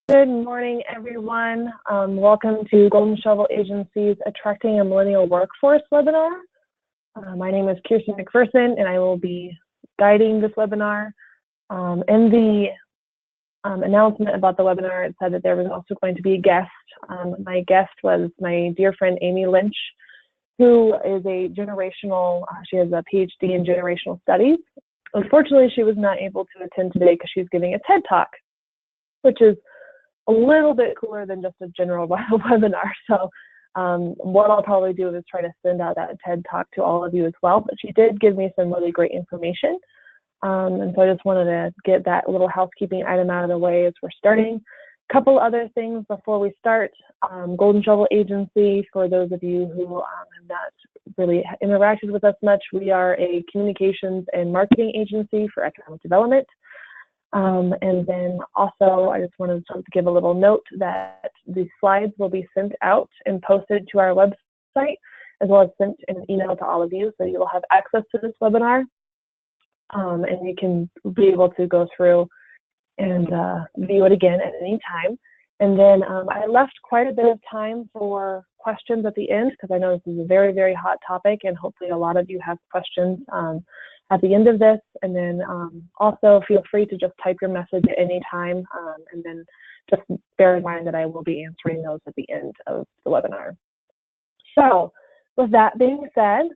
Good morning, everyone. Welcome to Golden Shovel Agency's Attracting a Millennial Workforce webinar. My name is Kirstie McPherson, and I will be guiding this webinar. In the announcement about the webinar, it said that there was also going to be a guest. My guest was my dear friend, Amy Lynch, who is a generational, she has a PhD in generational studies. Unfortunately, she was not able to attend today because she's giving a TED Talk, which is a little bit cooler than just a general webinar. So what I'll probably do is try to send out that TED Talk to all of you as well. But she did give me some really great information. And so I just wanted to get that little housekeeping item out of the way as we're starting. A couple other things before we start. Golden Shovel Agency, for those of you who have not really interacted with us much, we are a communications and marketing agency for economic development. And then also, I just wanted to give a little note that the slides will be sent out and posted to our website, as well as sent in an email to all of you. So you will have access to this webinar, and you can be able to go through and view it again at any time. And then I left quite a bit of time for questions at the end, because I know this is a very, very hot topic, and hopefully a lot of you have questions at the end of this. And then also feel free to just type your message at any time, and then just bear in mind that I will be answering those at the end of the webinar. So with that being said,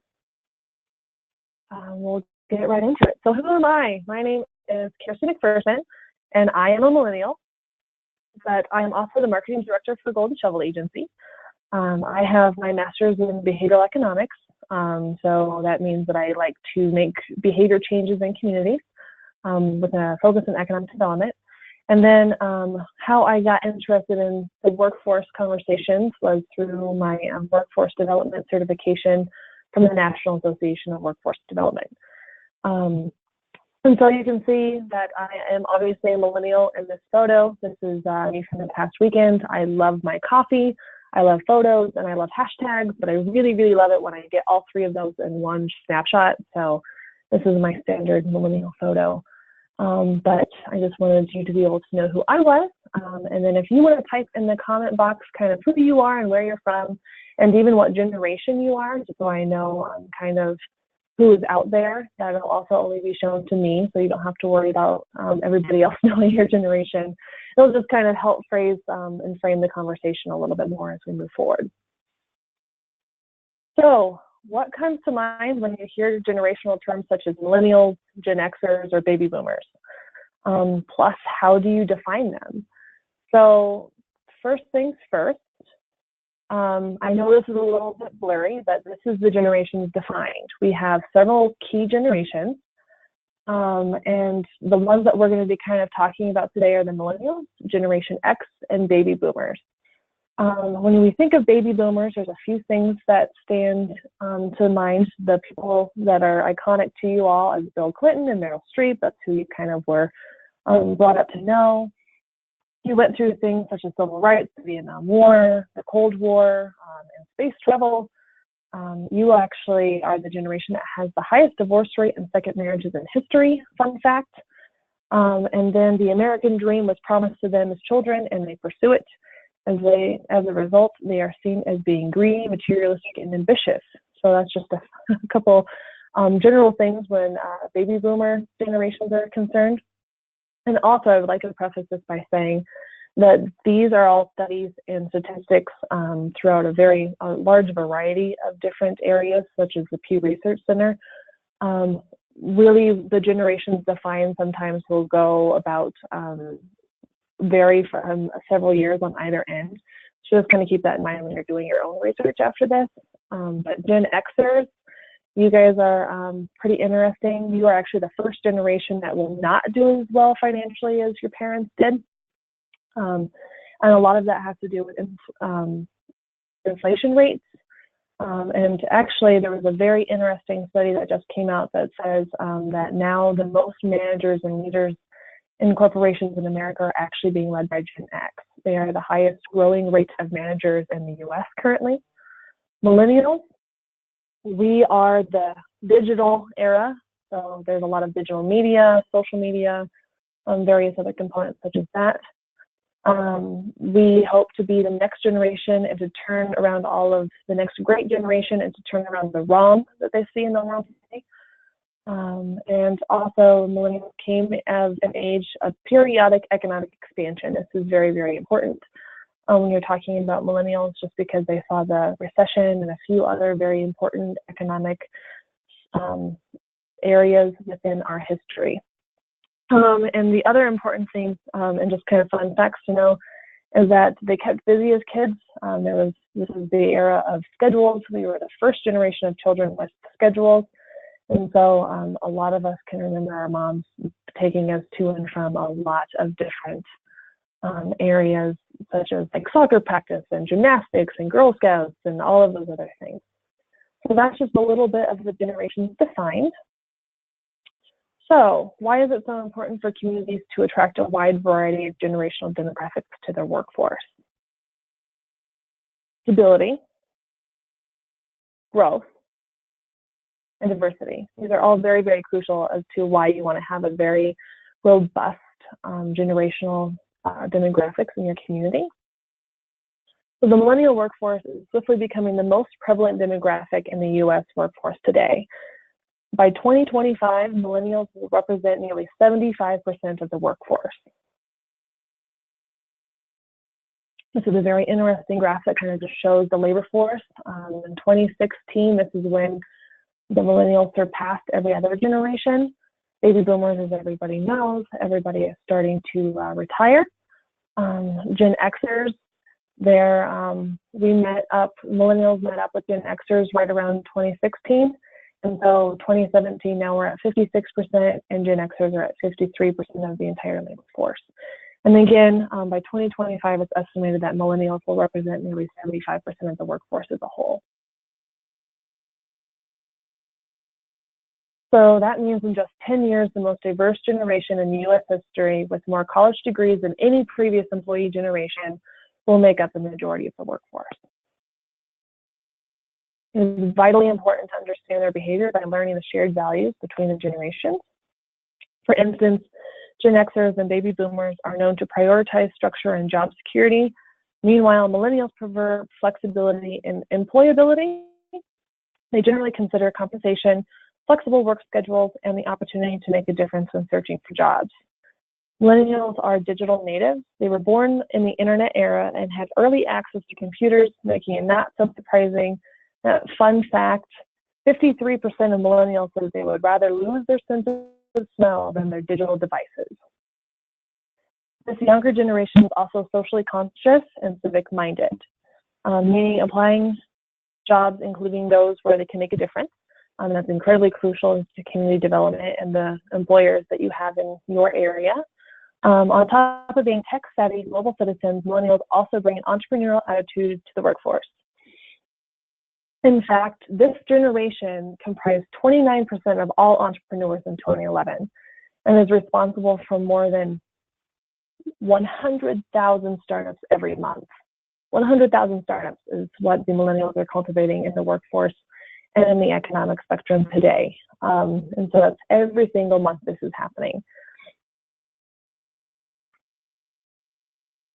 we'll get right into it. So who am I? My name is Kirstie McPherson, and I am a millennial, but I am also the marketing director for Golden Shovel Agency. I have my master's in behavioral economics. So that means that I like to make behavior changes in communities with a focus on economic development. And then how I got interested in the workforce conversations was through my workforce development certification from the National Association of Workforce Development. And so you can see that I am obviously a millennial in this photo. This is me from the past weekend. I love my coffee. I love photos and I love hashtags, but I really, really love it when I get all three of those in one snapshot. So this is my standard millennial photo. But I just wanted you to be able to know who I was. And then if you want to type in the comment box kind of who you are and where you're from, and even what generation you are, just so I know kind of who is out there, that'll also only be shown to me, so you don't have to worry about everybody else knowing your generation. It'll just kind of help phrase and frame the conversation a little bit more as we move forward. So what comes to mind when you hear generational terms such as millennials, Gen Xers, or baby boomers? Plus, how do you define them? So first things first, I know this is a little bit blurry, but this is the generations defined. We have several key generations, and the ones that we're going to be kind of talking about today are the millennials, Generation X, and baby boomers. When we think of baby boomers, there's a few things that stand to mind. The people that are iconic to you all as Bill Clinton and Meryl Streep, that's who you kind of were brought up to know. You went through things such as civil rights, the Vietnam War, the Cold War, and space travel. You actually are the generation that has the highest divorce rate and second marriages in history, fun fact. And then the American dream was promised to them as children, and they pursue it. As a result, they are seen as being greedy, materialistic, and ambitious. So that's just a couple general things when baby boomer generations are concerned. And also, I would like to preface this by saying that these are all studies and statistics throughout a very large variety of different areas, such as the Pew Research Center. Really, the generations defined sometimes will go about vary from several years on either end. So just kind of keep that in mind when you're doing your own research after this. But Gen Xers, you guys are pretty interesting. You are actually the first generation that will not do as well financially as your parents did. And a lot of that has to do with inflation rates. And actually, there was a very interesting study that just came out that says that now the most managers and leaders in corporations in America are actually being led by Gen X. They are the highest growing rate of managers in the US currently. Millennials, we are the digital era. So there's a lot of digital media, social media, various other components such as that. We hope to be the next generation and to turn around all of the next great generation and to turn around the wrong that they see in the world today. And also, millennials came as an age of periodic economic expansion. This is very, very important when you're talking about millennials, just because they saw the recession and a few other very important economic areas within our history. And the other important thing, and just kind of fun facts to know, is that they kept busy as kids. This is the era of schedules. We were the first generation of children with schedules. And so a lot of us can remember our moms taking us to and from a lot of different areas, such as like soccer practice and gymnastics and Girl Scouts and all of those other things. So that's just a little bit of the generations defined. So why is it so important for communities to attract a wide variety of generational demographics to their workforce? Stability, growth, and diversity. These are all very, very crucial as to why you want to have a very robust generational demographics in your community. So the millennial workforce is swiftly becoming the most prevalent demographic in the U.S. workforce today. By 2025, millennials will represent nearly 75% of the workforce. This is a very interesting graph that kind of just shows the labor force. In 2016, this is when the millennials surpassed every other generation. Baby boomers, as everybody knows, everybody is starting to retire. Gen Xers, millennials met up with Gen Xers right around 2016. And so 2017, now we're at 56%, and Gen Xers are at 53% of the entire labor force. And again, by 2025, it's estimated that millennials will represent nearly 75% of the workforce as a whole. So that means in just 10 years, the most diverse generation in U.S. history with more college degrees than any previous employee generation will make up the majority of the workforce. It is vitally important to understand their behavior by learning the shared values between the generations. For instance, Gen Xers and baby boomers are known to prioritize structure and job security. Meanwhile, millennials prefer flexibility and employability. They generally consider compensation, flexible work schedules, and the opportunity to make a difference when searching for jobs. Millennials are digital natives. They were born in the internet era and had early access to computers, making it not so surprising. Fun fact, 53% of millennials said they would rather lose their sense of smell than their digital devices. This younger generation is also socially conscious and civic-minded, meaning applying jobs, including those where they can make a difference. That's incredibly crucial to community development and the employers that you have in your area. On top of being tech-savvy global citizens, millennials also bring an entrepreneurial attitude to the workforce. In fact, this generation comprised 29% of all entrepreneurs in 2011 and is responsible for more than 100,000 startups every month. 100,000 startups is what the millennials are cultivating in the workforce and in the economic spectrum today. And so that's every single month this is happening.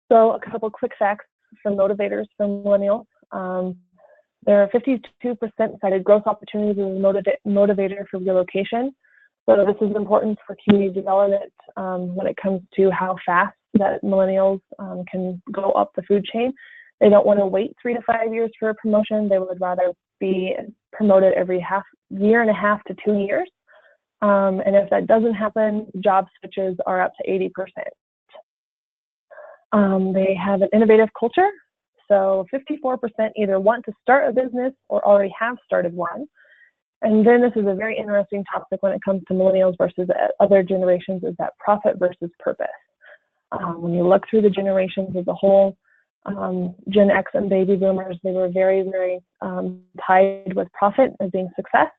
So a couple quick facts from Motivators for millennials. There are 52% cited growth opportunities as a motivator for relocation. So this is important for community development when it comes to how fast that millennials can go up the food chain. They don't want to wait 3 to 5 years for a promotion. They would rather be promoted every year and a half to 2 years. And if that doesn't happen, job switches are up to 80%. They have an innovative culture. So 54% either want to start a business or already have started one. And then this is a very interesting topic when it comes to millennials versus other generations, is that profit versus purpose. When you look through the generations as a whole, Gen X and baby boomers, they were very, very tied with profit as being success.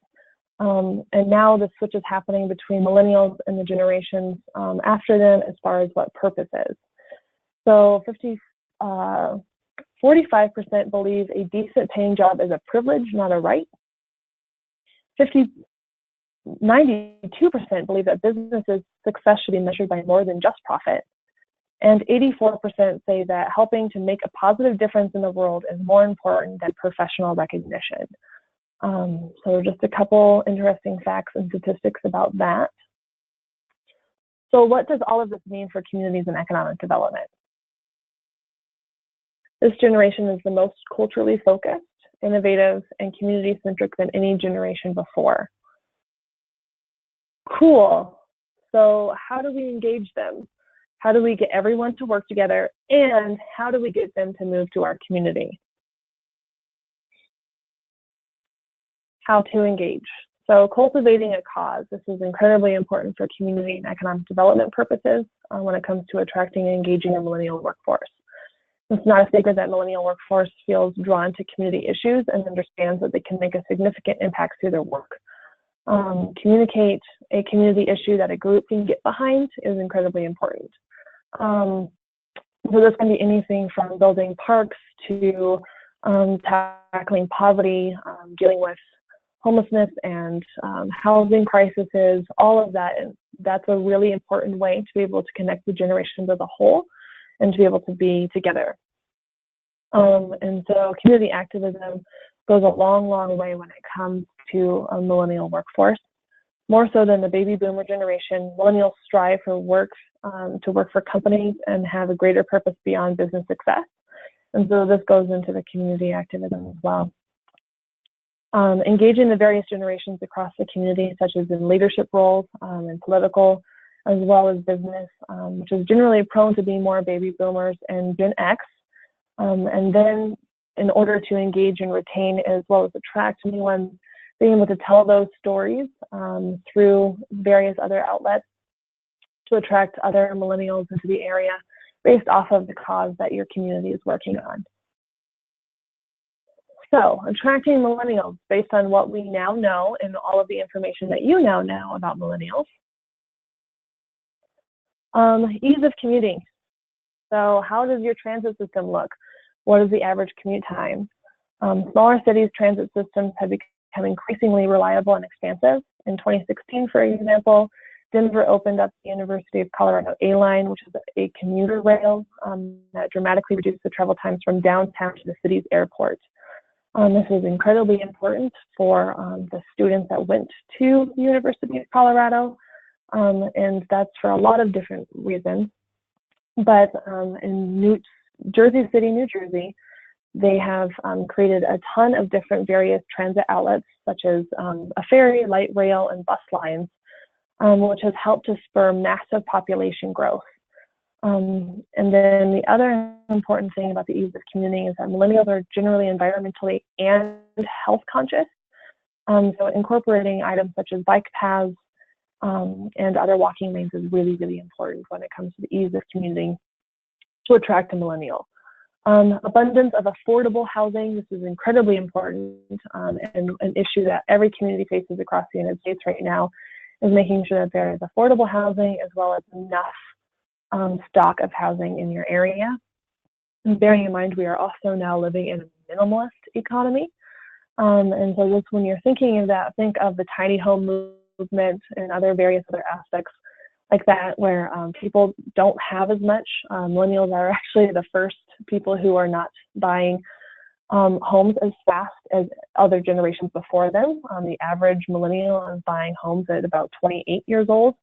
And now the switch is happening between millennials and the generations after them as far as what purpose is. So 45% believe a decent paying job is a privilege, not a right. 92% believe that businesses' success should be measured by more than just profit. And 84% say that helping to make a positive difference in the world is more important than professional recognition. So just a couple interesting facts and statistics about that. So what does all of this mean for communities and economic development? This generation is the most culturally focused, innovative, and community-centric than any generation before. Cool. So how do we engage them? How do we get everyone to work together? And how do we get them to move to our community? How to engage. So cultivating a cause. This is incredibly important for community and economic development purposes when it comes to attracting and engaging a millennial workforce. It's not a secret that millennial workforce feels drawn to community issues and understands that they can make a significant impact through their work. Communicate a community issue that a group can get behind is incredibly important. So this can be anything from building parks to tackling poverty, dealing with homelessness and housing crises, all of that. And that's a really important way to be able to connect the generations as a whole and to be able to be together. And so community activism goes a long, long way when it comes to a millennial workforce. More so than the baby boomer generation, millennials strive for work, to work for companies and have a greater purpose beyond business success. And so this goes into the community activism as well. Engaging the various generations across the community, such as in leadership roles and political, as well as business, which is generally prone to being more baby boomers and Gen X. And then in order to engage and retain as well as attract new ones, being able to tell those stories through various other outlets to attract other millennials into the area based off of the cause that your community is working on. So attracting millennials based on what we now know and all of the information that you now know about millennials. Ease of commuting. So how does your transit system look? What is the average commute time? Smaller cities' transit systems have become increasingly reliable and expansive. In 2016, for example, Denver opened up the University of Colorado A-Line, which is a commuter rail that dramatically reduced the travel times from downtown to the city's airport. This is incredibly important for the students that went to the University of Colorado, and that's for a lot of different reasons. But in Jersey City, New Jersey, they have created a ton of different various transit outlets, such as a ferry, light rail, and bus lines, which has helped to spur massive population growth. And then the other important thing about the ease of commuting is that millennials are generally environmentally and health conscious. So incorporating items such as bike paths and other walking lanes is really, really important when it comes to the ease of commuting to attract a millennial. Abundance of affordable housing, this is incredibly important and an issue that every community faces across the United States right now, is making sure that there is affordable housing as well as enough stock of housing in your area. And bearing in mind, we are also now living in a minimalist economy. And so just when you're thinking of that, think of the tiny home movement and various other aspects like that, where people don't have as much. Millennials are actually the first people who are not buying homes as fast as other generations before them. The average millennial is buying homes at about 28 years old,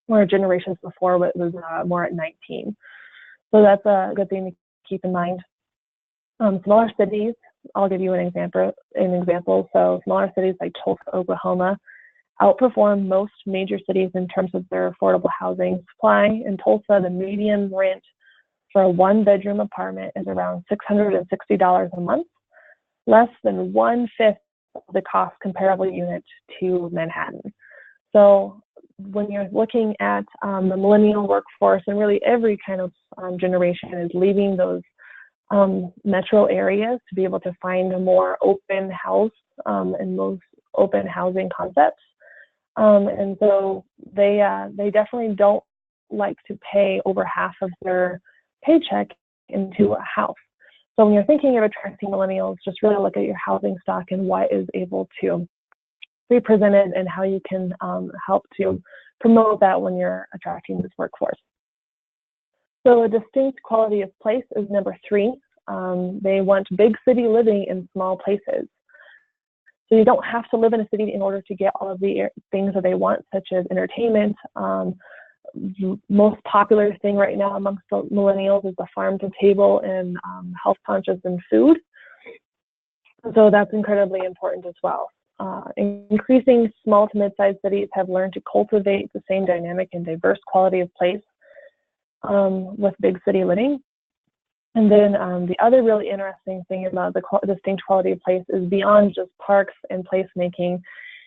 where generations before it was more at 19. So that's a good thing to keep in mind. Smaller cities, I'll give you an example. So smaller cities like Tulsa, Oklahoma, outperform most major cities in terms of their affordable housing supply. In Tulsa, the median rent for a one-bedroom apartment is around $660 a month, less than 1/5 of the cost comparable unit to Manhattan. So when you're looking at the millennial workforce, and really every kind of generation is leaving those metro areas to be able to find a more open house and those open housing concepts. And so they definitely don't like to pay over half of their paycheck into a house. So when you're thinking of attracting millennials, just really look at your housing stock and what is able to be presented and how you can help to promote that when you're attracting this workforce. So a distinct quality of place is number 3. They want big city living in small places. So you don't have to live in a city in order to get all of the things that they want, such as entertainment. Most popular thing right now amongst the millennials is the farm to table and health conscious and food. So that's incredibly important as well. Increasing small to mid-sized cities have learned to cultivate the same dynamic and diverse quality of place with big city living. And then the other really interesting thing about the distinct quality of place is beyond just parks and placemaking.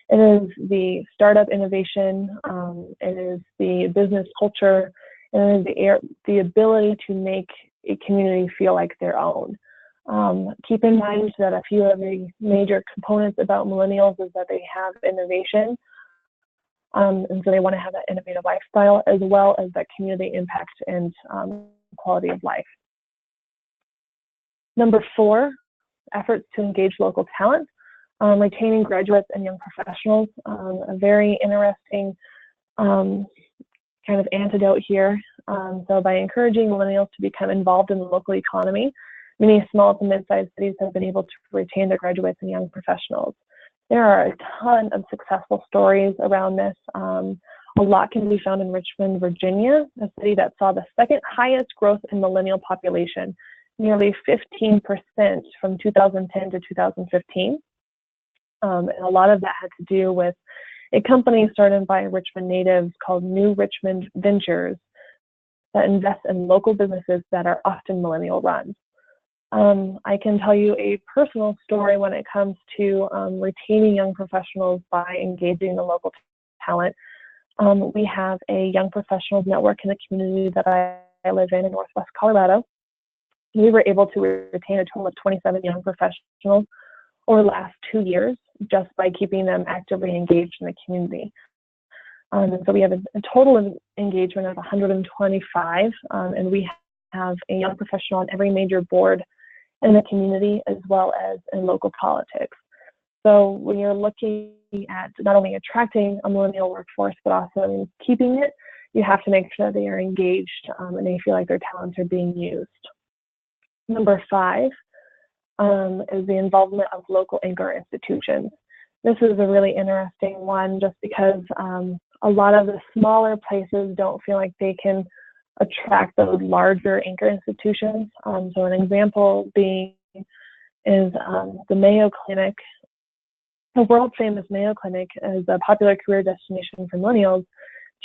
It is the startup innovation, it is the business culture, and it is the ability to make a community feel like their own. Keep in mind that a few of the major components about millennials is that they have innovation, and so they want to have that innovative lifestyle as well as that community impact and quality of life. Number 4, efforts to engage local talent, retaining graduates and young professionals. A very interesting kind of antidote here. So by encouraging millennials to become involved in the local economy, many small to mid-sized cities have been able to retain their graduates and young professionals. There are a ton of successful stories around this. A lot can be found in Richmond, Virginia, a city that saw the second highest growth in millennial population, nearly 15% from 2010 to 2015. And a lot of that had to do with a company started by Richmond natives called New Richmond Ventures that invests in local businesses that are often millennial run. I can tell you a personal story when it comes to retaining young professionals by engaging the local talent. We have a young professionals network in the community that I live in Northwest Colorado. We were able to retain a total of 27 young professionals over the last 2 years just by keeping them actively engaged in the community. And so we have a total of engagement of 125, and we have a young professional on every major board in the community as well as in local politics. So when you're looking at not only attracting a millennial workforce, but also keeping it, you have to make sure that they are engaged and they feel like their talents are being used. Number 5 is the involvement of local anchor institutions. This is a really interesting one just because a lot of the smaller places don't feel like they can attract those larger anchor institutions. So an example being is the Mayo Clinic. The world famous Mayo Clinic is a popular career destination for millennials,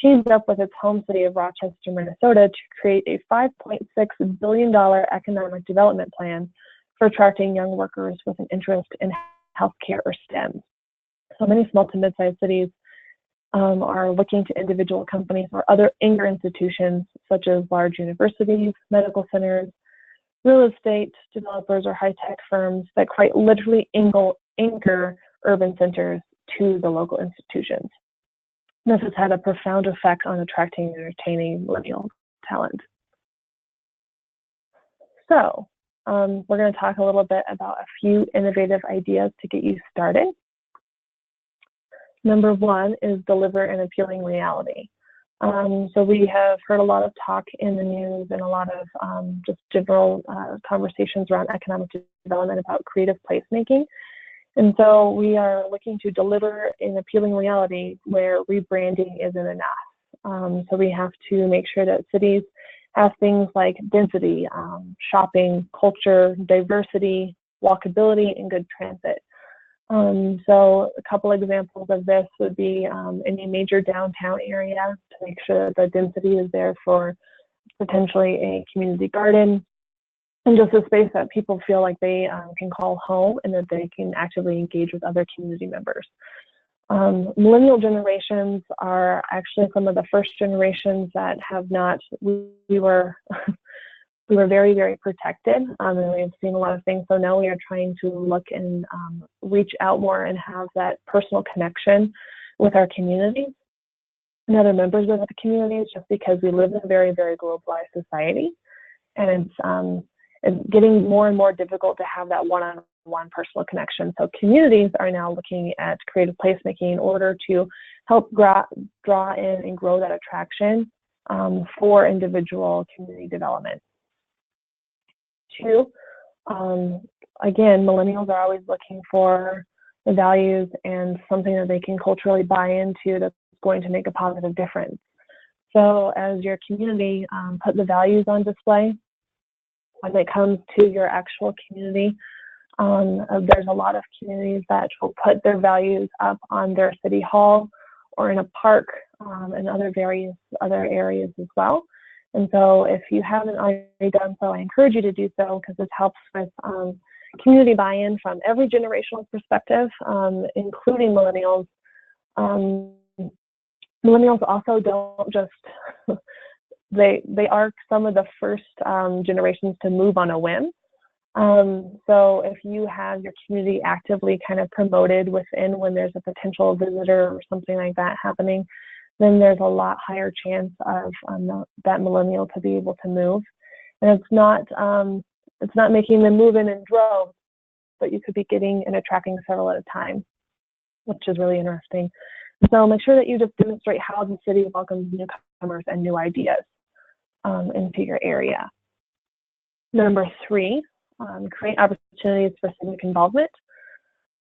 teamed up with its home city of Rochester, Minnesota to create a $5.6 billion economic development plan for attracting young workers with an interest in healthcare or STEM. So many small to mid-sized cities are looking to individual companies or other anchor institutions such as large universities, medical centers, real estate developers, or high-tech firms that quite literally anchor urban centers to the local institutions. This has had a profound effect on attracting and retaining millennial talent. So we're going to talk a little bit about a few innovative ideas to get you started. Number 1 is deliver an appealing reality. So we have heard a lot of talk in the news and a lot of just general conversations around economic development about creative placemaking. And so we are looking to deliver an appealing reality where rebranding isn't enough. So we have to make sure that cities have things like density, shopping, culture, diversity, walkability, and good transit. So a couple examples of this would be in a major downtown area to make sure that the density is there for potentially a community garden, and just a space that people feel like they can call home and that they can actively engage with other community members. Millennial generations are actually some of the first generations that have not, we were very, very protected, and we've seen a lot of things. So now we are trying to look and reach out more and have that personal connection with our communities and other members of the communities, just because we live in a very, very globalized society. And it's getting more and more difficult to have that one-on-one personal connection. So communities are now looking at creative placemaking in order to help draw in and grow that attraction for individual community development. 2, again, millennials are always looking for the values and something that they can culturally buy into that's going to make a positive difference. So as your community put the values on display, when it comes to your actual community, there's a lot of communities that will put their values up on their city hall or in a park and other areas as well. And so if you haven't already done so, I encourage you to do so, because this helps with community buy-in from every generational perspective, including millennials. Millennials also don't just, they are some of the first generations to move on a whim. So if you have your community actively kind of promoted within when there's a potential visitor or something like that happening, then there's a lot higher chance of that millennial to be able to move. And it's not making them move in droves, but you could be getting and attracting several at a time, which is really interesting. So make sure that you just demonstrate how the city welcomes newcomers and new ideas into your area. Number 3, create opportunities for civic involvement.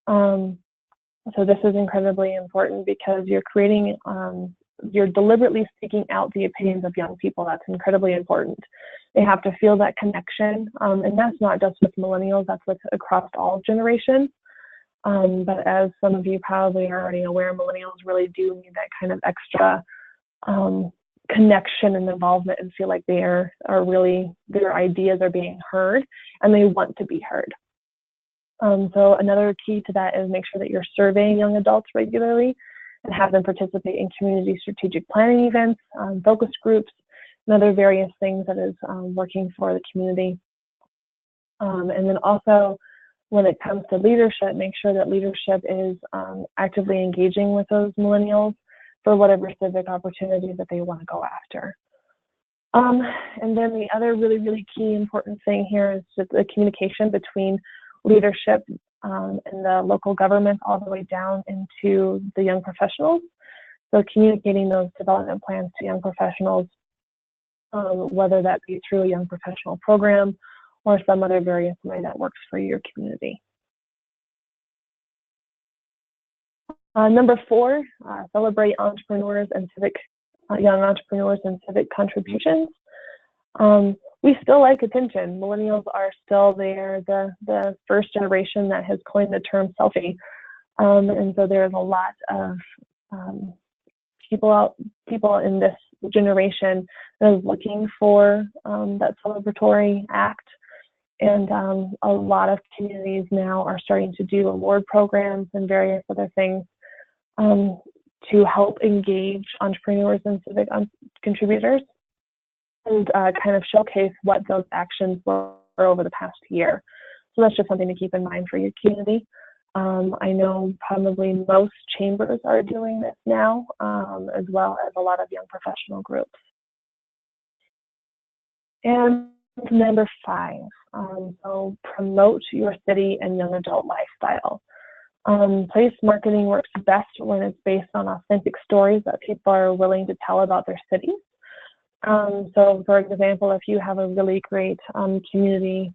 So this is incredibly important because you're deliberately seeking out the opinions of young people. That's incredibly important. They have to feel that connection, and that's not just with millennials, that's across all generations. But as some of you probably are already aware, millennials really do need that kind of extra connection and involvement and feel like their ideas are being heard and they want to be heard. So another key to that is make sure that you're surveying young adults regularly and have them participate in community strategic planning events, focus groups, and other various things that is working for the community. And then also, when it comes to leadership, make sure that leadership is actively engaging with those millennials for whatever civic opportunities that they want to go after. And then the other really, really key important thing here is just the communication between leadership and the local government all the way down into the young professionals. So communicating those development plans to young professionals, whether that be through a young professional program or some other various way that works for your community. Number 4, celebrate entrepreneurs and young entrepreneurs and civic contributions. We still like attention. Millennials are still there, the first generation that has coined the term selfie. And so there's a lot of people in this generation that is looking for that celebratory act. And a lot of communities now are starting to do award programs and various other things to help engage entrepreneurs and civic contributors and kind of showcase what those actions were over the past year. So that's just something to keep in mind for your community. I know probably most chambers are doing this now, as well as a lot of young professional groups. And number 5, so promote your city and young adult lifestyle. Place marketing works best when it's based on authentic stories that people are willing to tell about their cities. So for example, if you have a really great community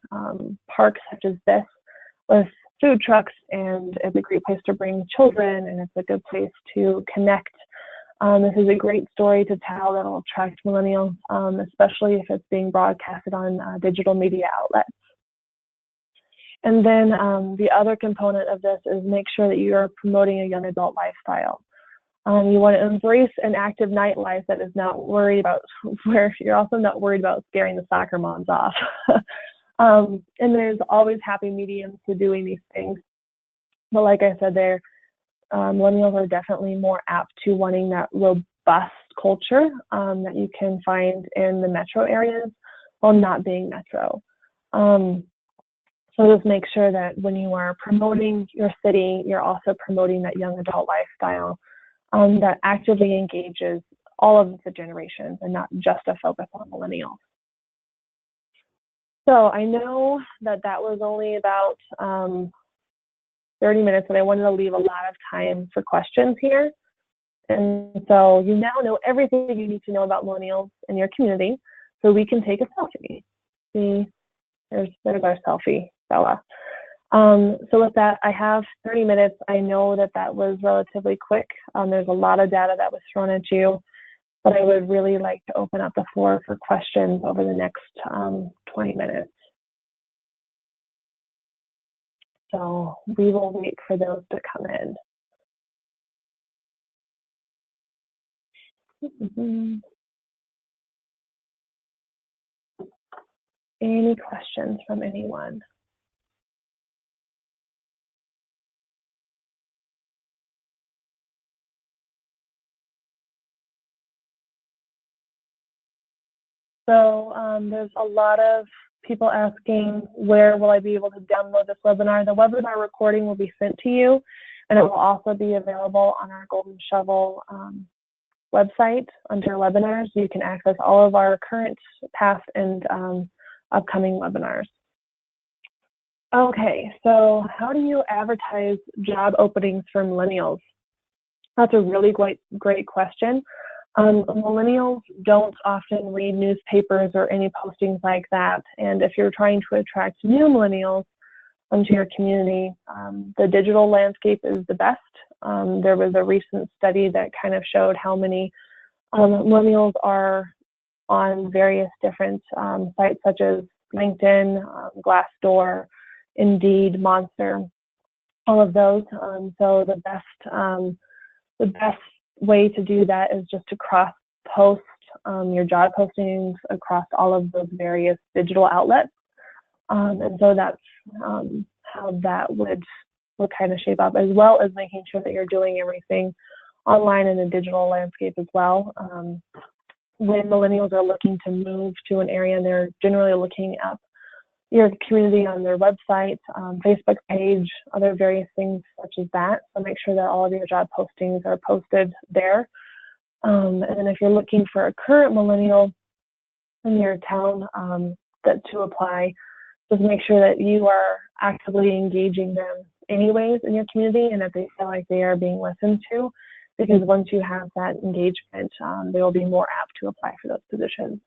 park such as this with food trucks, and it's a great place to bring children, and it's a good place to connect, this is a great story to tell that will attract millennials, especially if it's being broadcasted on digital media outlets. And then the other component of this is make sure that you are promoting a young adult lifestyle. You want to embrace an active nightlife that is not worried about, where you're also not worried about scaring the soccer moms off. And there's always happy mediums to doing these things. But like I said, millennials are definitely more apt to wanting that robust culture that you can find in the metro areas while not being metro. So just make sure that when you are promoting your city, you're also promoting that young adult lifestyle that actively engages all of the generations and not just a focus on millennials. So I know that was only about 30 minutes, and I wanted to leave a lot of time for questions here. And so you now know everything you need to know about millennials in your community, so we can take a selfie. See, there's our selfie, Bella. So with that, I have 30 minutes. I know that that was relatively quick. There's a lot of data that was thrown at you, but I would really like to open up the floor for questions over the next 20 minutes. So we will wait for those to come in. Any questions from anyone? So there's a lot of people asking, where will I be able to download this webinar? The webinar recording will be sent to you, and it will also be available on our Golden Shovel website under webinars. You can access all of our current, past, and upcoming webinars. Okay, so how do you advertise job openings for millennials? That's a really great question. Millennials don't often read newspapers or any postings like that. And if you're trying to attract new millennials into your community, the digital landscape is the best. There was a recent study that kind of showed how many millennials are on various different sites such as LinkedIn, Glassdoor, Indeed, Monster, all of those. So the best way to do that is just to cross-post your job postings across all of those various digital outlets. And so that's how that would kind of shape up, as well as making sure that you're doing everything online in the digital landscape as well. When millennials are looking to move to an area, they're generally looking up your community on their website, Facebook page, other various things such as that. So make sure that all of your job postings are posted there. And then if you're looking for a current millennial in your town to apply, just make sure that you are actively engaging them anyways in your community and that they feel like they are being listened to, because once you have that engagement, they will be more apt to apply for those positions.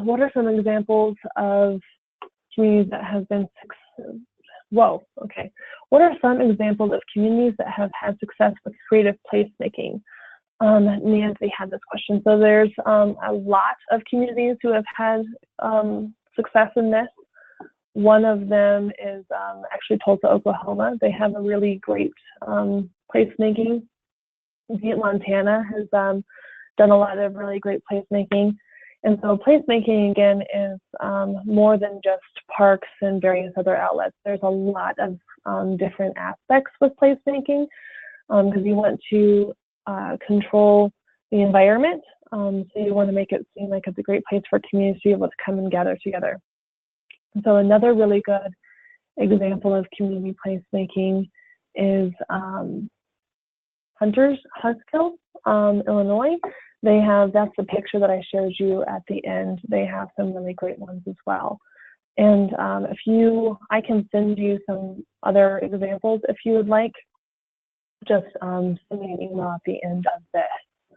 What are some examples of communities that have been What are some examples of communities that have had success with creative placemaking? Nancy had this question. So there's a lot of communities who have had success in this. One of them is actually Tulsa, Oklahoma. They have a really great placemaking. Montana has done a lot of really great placemaking. And so placemaking, again, is more than just parks and various other outlets. There's a lot of different aspects with placemaking because you want to control the environment. So you want to make it seem like it's a great place for communities to be able to come and gather together. And so another really good example of community placemaking is Huntsville, Illinois. That's the picture that I showed you at the end. They have some really great ones as well. And I can send you some other examples if you would like. Just send me an email at the end of this.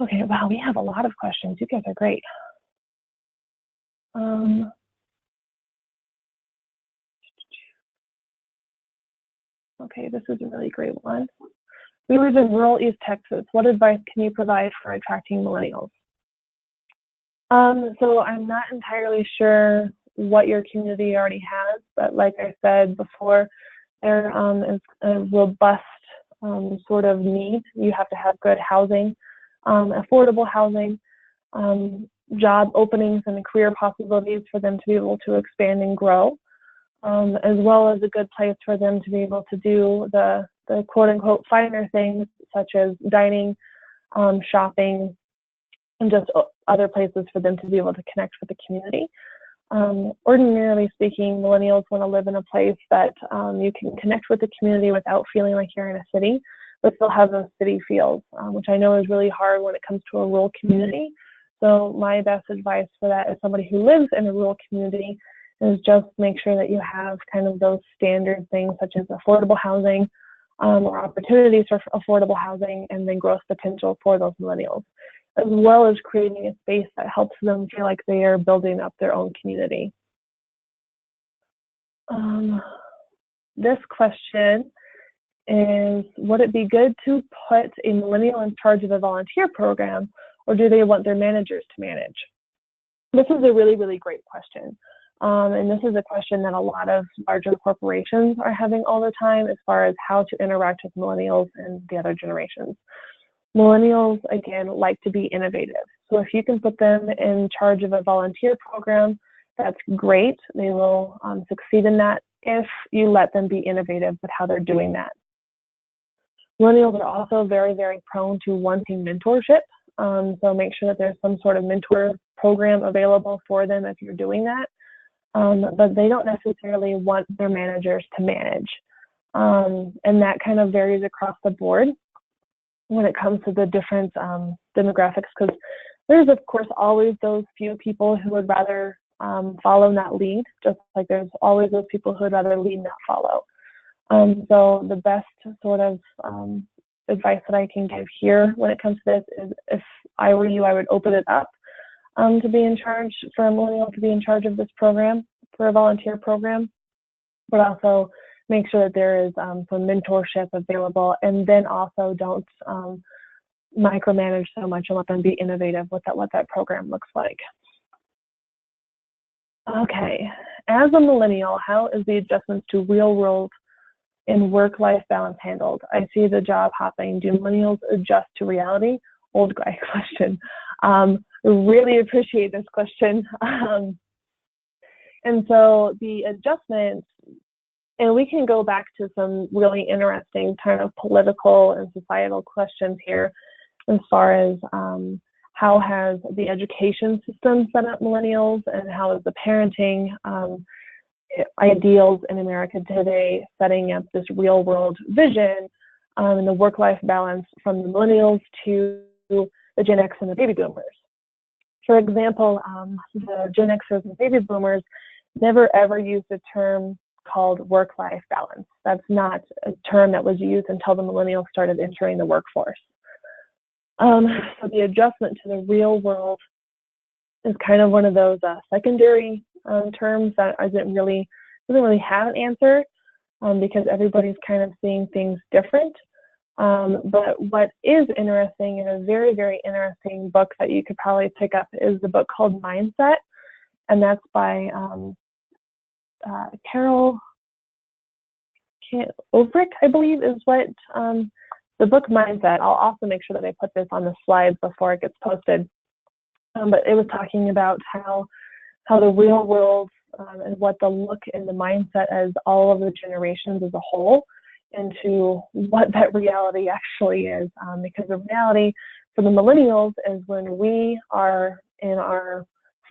Okay, wow, we have a lot of questions. You guys are great. Okay, this is a really great one. We live in rural East Texas. What advice can you provide for attracting millennials? So I'm not entirely sure what your community already has, but like I said before, there is a robust sort of need. You have to have good housing, affordable housing, job openings and career possibilities for them to be able to expand and grow, as well as a good place for them to be able to do the quote-unquote finer things such as dining, shopping, and just other places for them to be able to connect with the community. Ordinarily speaking, millennials want to live in a place that you can connect with the community without feeling like you're in a city, but still have those city feels, which I know is really hard when it comes to a rural community. So my best advice for that is somebody who lives in a rural community is just make sure that you have kind of those standard things such as affordable housing, or opportunities for affordable housing, and then growth potential for those millennials, as well as creating a space that helps them feel like they are building up their own community. This question is, would it be good to put a millennial in charge of a volunteer program, or do they want their managers to manage? This is a really, really great question. And this is a question that a lot of larger corporations are having all the time as far as how to interact with millennials and the other generations. Millennials, again, like to be innovative. So if you can put them in charge of a volunteer program, that's great. They will succeed in that if you let them be innovative with how they're doing that. Millennials are also very, very prone to wanting mentorship. So make sure that there's some sort of mentor program available for them if you're doing that. But they don't necessarily want their managers to manage. And that kind of varies across the board when it comes to the different demographics, because there's, of course, always those few people who would rather follow, not lead, just like there's always those people who would rather lead, not follow. So the best sort of advice that I can give here when it comes to this is, if I were you, I would open it up to be in charge, for a millennial to be in charge of this program, for a volunteer program, but also make sure that there is some mentorship available, and then also don't micromanage so much and let them be innovative with what that program looks like. Okay, as a millennial, how is the adjustments to real world and work-life balance handled? I see the job hopping. Do millennials adjust to reality? Old guy question. Really appreciate this question. And so the adjustments, and we can go back to some really interesting kind of political and societal questions here, as far as how has the education system set up millennials, and how is the parenting ideals in America today setting up this real world vision and the work-life balance from the millennials to the Gen X and the baby boomers. For example, the Gen Xers and baby boomers never ever used a term called work-life balance. That's not a term that was used until the millennials started entering the workforce. So the adjustment to the real world is kind of one of those secondary terms that doesn't really have an answer, because everybody's kind of seeing things different. But what is interesting, and a very, very interesting book that you could probably pick up, is the book called Mindset, and that's by Carol Overick, I believe, is what the book Mindset. I'll also make sure that I put this on the slides before it gets posted. But it was talking about how the real world and what the look and the mindset as all of the generations as a whole into what that reality actually is. Because the reality for the millennials is when we are in our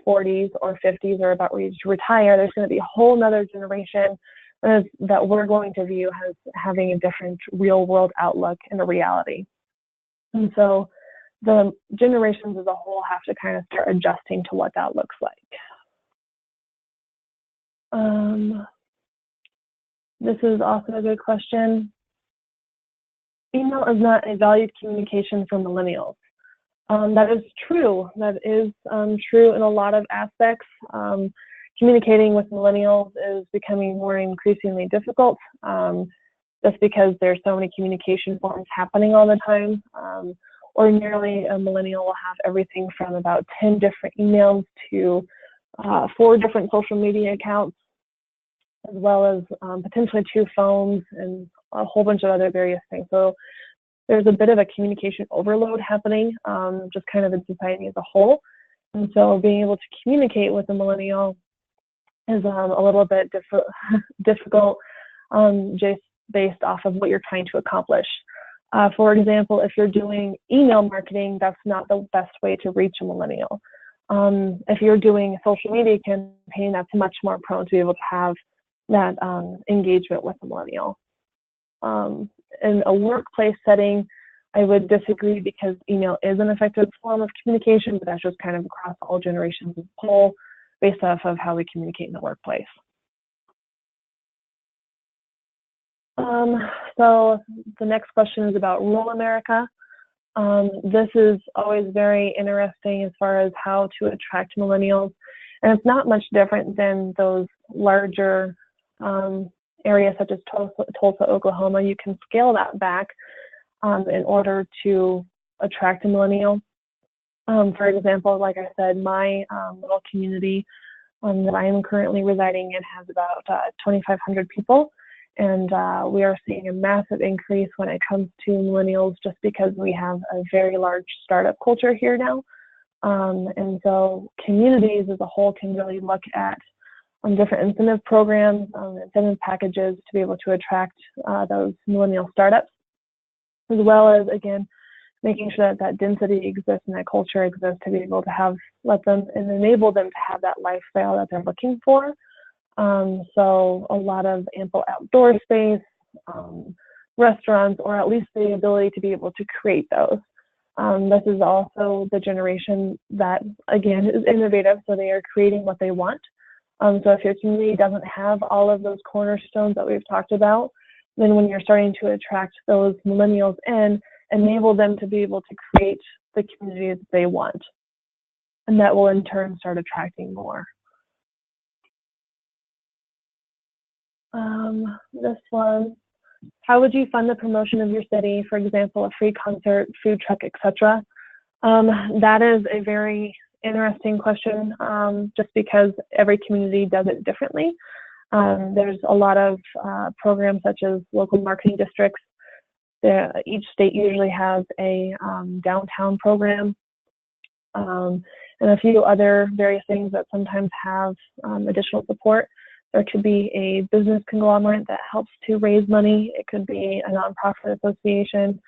40s or 50s or about ready to retire, there's going to be a whole nother generation that we're going to view as having a different real world outlook and a reality. And so the generations as a whole have to kind of start adjusting to what that looks like. This is also a good question. Email is not a valued communication for millennials. That is true. That is true in a lot of aspects. Communicating with millennials is becoming more increasingly difficult, just because there's so many communication forms happening all the time. Ordinarily, a millennial will have everything from about 10 different emails to 4 different social media accounts, as well as potentially 2 phones and a whole bunch of other various things. So there's a bit of a communication overload happening, just kind of in society as a whole. And so being able to communicate with a millennial is a little bit difficult, just based off of what you're trying to accomplish. For example, if you're doing email marketing, that's not the best way to reach a millennial. If you're doing a social media campaign, that's much more prone to be able to have that engagement with the millennial. In a workplace setting, I would disagree, because email is an effective form of communication, but that's just kind of across all generations as a whole, based off of how we communicate in the workplace. So the next question is about rural America. This is always very interesting as far as how to attract millennials. And it's not much different than those larger areas such as Tulsa, Oklahoma. You can scale that back in order to attract a millennial. For example, like I said, my little community that I am currently residing in has about 2,500 people. And we are seeing a massive increase when it comes to millennials just because we have a very large startup culture here now. And so communities as a whole can really look at different incentive programs, incentive packages to be able to attract those millennial startups, as well as, again, making sure that that density exists and that culture exists to be able to let them and enable them to have that lifestyle that they're looking for. So a lot of ample outdoor space, restaurants, or at least the ability to be able to create those. This is also the generation that, again, is innovative, so they are creating what they want. So if your community doesn't have all of those cornerstones that we've talked about, then when you're starting to attract those millennials in, enable them to be able to create the community that they want. And that will in turn start attracting more. This one, how would you fund the promotion of your city? For example, a free concert, food truck, etc. That is a very interesting question, just because every community does it differently. There's a lot of programs such as local marketing districts. Each state usually has a downtown program, and a few other various things that sometimes have additional support. There could be a business conglomerate that helps to raise money. It could be a nonprofit association.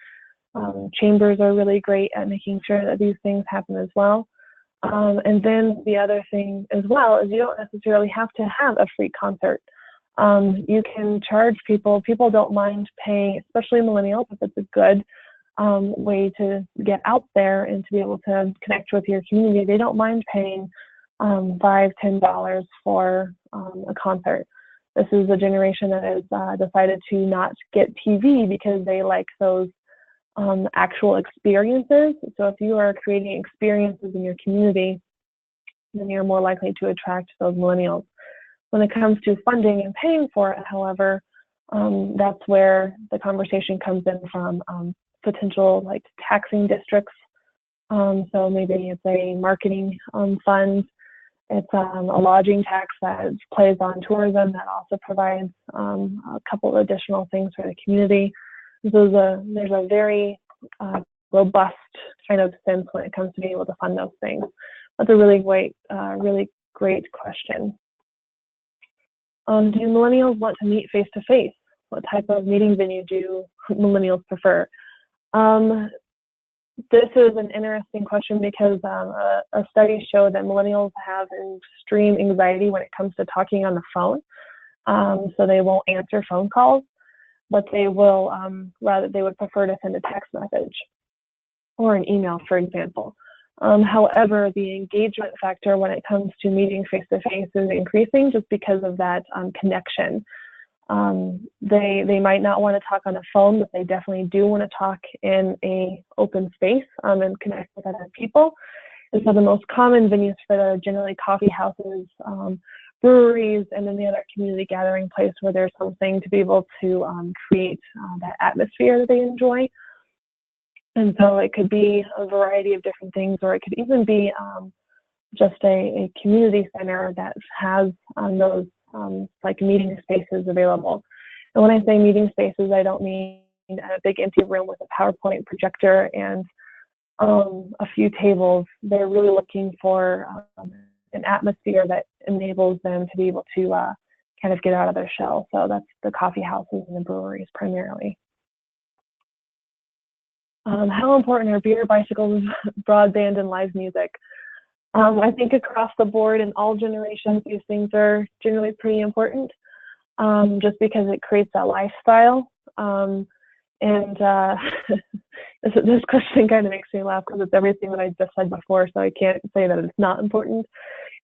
Chambers are really great at making sure that these things happen as well. And then the other thing as well is you don't necessarily have to have a free concert. You can charge people. People don't mind paying, especially millennials, if it's a good way to get out there and to be able to connect with your community. They don't mind paying $5, $10 for a concert. This is a generation that has decided to not get TV because they like those actual experiences. So if you are creating experiences in your community, then you're more likely to attract those millennials. When it comes to funding and paying for it, however, that's where the conversation comes in from potential like taxing districts. So maybe it's a marketing fund. It's a lodging tax that plays on tourism that also provides a couple of additional things for the community. So there's a very robust kind of sense when it comes to being able to fund those things. That's a really great question. Do millennials want to meet face-to-face? What type of meeting venue do millennials prefer? This is an interesting question because a study showed that millennials have extreme anxiety when it comes to talking on the phone. So they won't answer phone calls, but they will they would prefer to send a text message or an email, for example. However, the engagement factor when it comes to meeting face-to-face is increasing just because of that connection. They might not want to talk on the phone, but they definitely do want to talk in a open space and connect with other people. And so the most common venues for that are generally coffee houses, breweries, and then the other community gathering place where there's something to be able to create that atmosphere that they enjoy. And so it could be a variety of different things, or it could even be just a community center that has those like meeting spaces available. And when I say meeting spaces, I don't mean a big empty room with a PowerPoint projector and a few tables. They're really looking for an atmosphere that enables them to be able to kind of get out of their shell. So that's the coffee houses and the breweries primarily. How important are beer, bicycles, broadband, and live music? I think across the board in all generations, these things are generally pretty important, just because it creates that lifestyle. This question kind of makes me laugh because it's everything that I just said before, so I can't say that it's not important,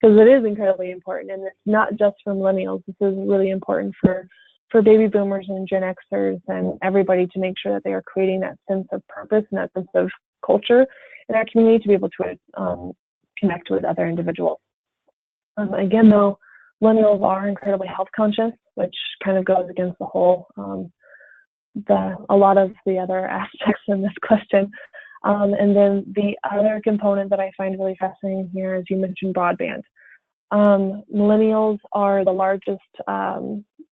because it is incredibly important, and it's not just for millennials. This is really important for for baby boomers and Gen Xers and everybody to make sure that they are creating that sense of purpose and that sense of culture in our community to be able to connect with other individuals. Again, though, millennials are incredibly health conscious, which kind of goes against the whole, a lot of the other aspects in this question. And then the other component that I find really fascinating here is you mentioned broadband. Millennials are the largest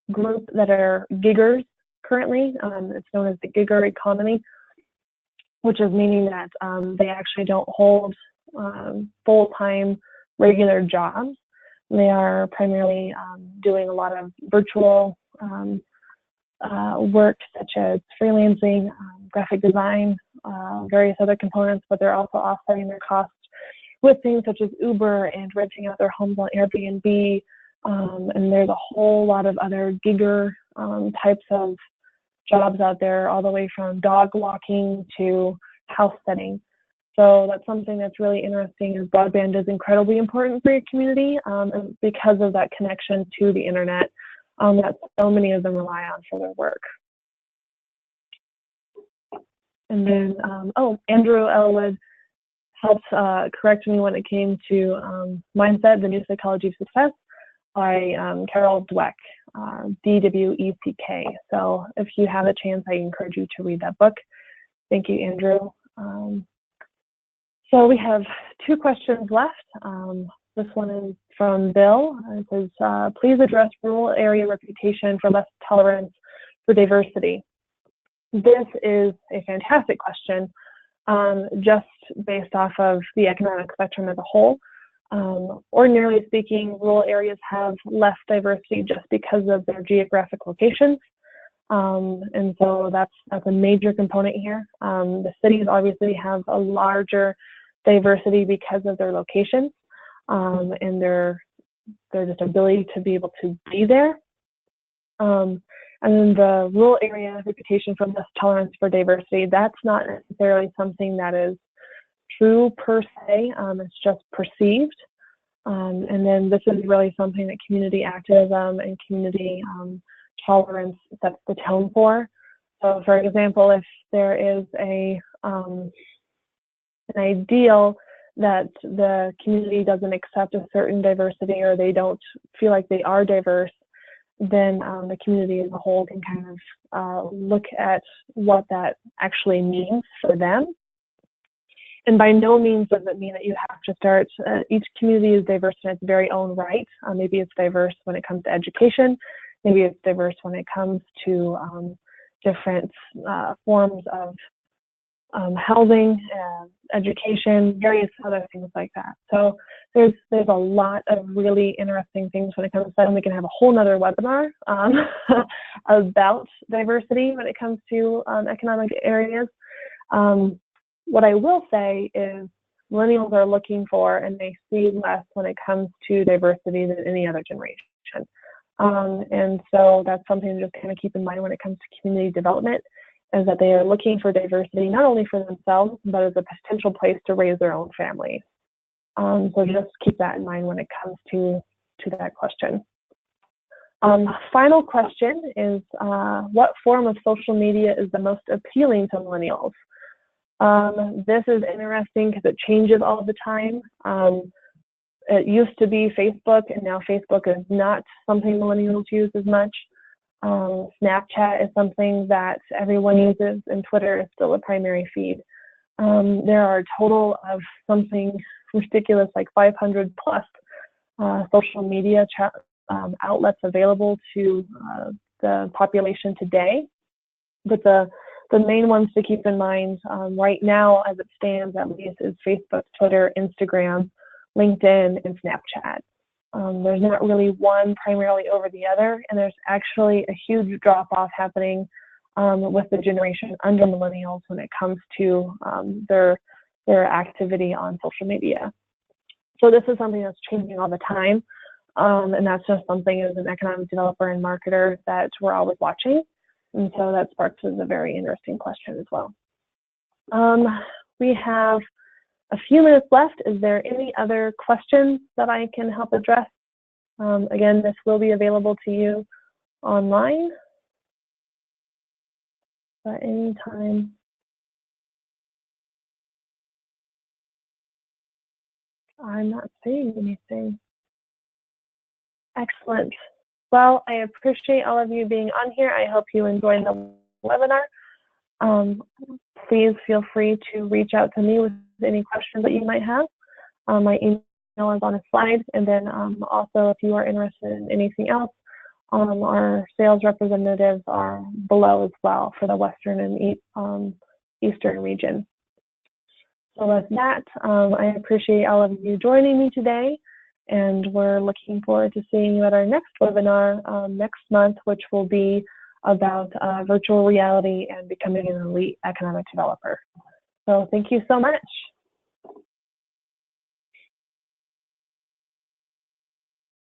group that are giggers currently. It's known as the gigger economy, which is meaning that they actually don't hold full-time regular jobs. They are primarily doing a lot of virtual work, such as freelancing, graphic design, various other components, but they're also offsetting their costs with things such as Uber and renting out their homes on Airbnb. And there's a whole lot of other gigger types of jobs out there, all the way from dog walking to house setting. So that's something that's really interesting, is broadband is incredibly important for your community because of that connection to the internet that so many of them rely on for their work. And then, Andrew Elwood helped correct me when it came to Mindset, The New Psychology of Success by Carol Dweck, D-W-E-C-K. So if you have a chance, I encourage you to read that book. Thank you, Andrew. So we have 2 questions left. This one is from Bill. It says, please address rural area reputation for less tolerance for diversity. This is a fantastic question, just based off of the economic spectrum as a whole. Ordinarily speaking, rural areas have less diversity just because of their geographic locations. And so that's a major component here. The cities obviously have a larger diversity because of their locations and their just ability to be able to be there. And then the rural area reputation for less tolerance for diversity, that's not necessarily something that is true per se, it's just perceived. And then this is really something that community activism and community tolerance sets the tone for. So for example, if there is an ideal that the community doesn't accept a certain diversity, or they don't feel like they are diverse, then the community as a whole can kind of look at what that actually means for them. And by no means does it mean that you have to start, each community is diverse in its very own right. Maybe it's diverse when it comes to education. Maybe it's diverse when it comes to different forms of housing, education, various other things like that. So there's a lot of really interesting things when it comes to that, and we can have a whole nother webinar about diversity when it comes to economic areas. What I will say is millennials are looking for, and they see less when it comes to diversity than any other generation. And so that's something to just kind of keep in mind when it comes to community development, is that they are looking for diversity not only for themselves, but as a potential place to raise their own families. So just keep that in mind when it comes to that question. Final question is, what form of social media is the most appealing to millennials? This is interesting because it changes all the time. It used to be Facebook, and now Facebook is not something millennials use as much. Snapchat is something that everyone uses, and Twitter is still a primary feed. There are a total of something ridiculous like 500 plus social media outlets available to the population today. But the main ones to keep in mind right now, as it stands at least, is Facebook, Twitter, Instagram, LinkedIn, and Snapchat. There's not really one primarily over the other, and there's actually a huge drop-off happening with the generation under millennials when it comes to their activity on social media. So this is something that's changing all the time, and that's just something as an economic developer and marketer that we're always watching, and so that sparks a very interesting question as well. We have a few minutes left. Is there any other questions that I can help address? Again, this will be available to you online. at any time. I'm not seeing anything. Excellent. Well, I appreciate all of you being on here. I hope you enjoyed the webinar. Please feel free to reach out to me with any questions that you might have. My email is on a slide, and then also if you are interested in anything else, our sales representatives are below as well for the Western and Eastern region. So with that, I appreciate all of you joining me today, and we're looking forward to seeing you at our next webinar next month, which will be about virtual reality and becoming an elite economic developer. So thank you so much.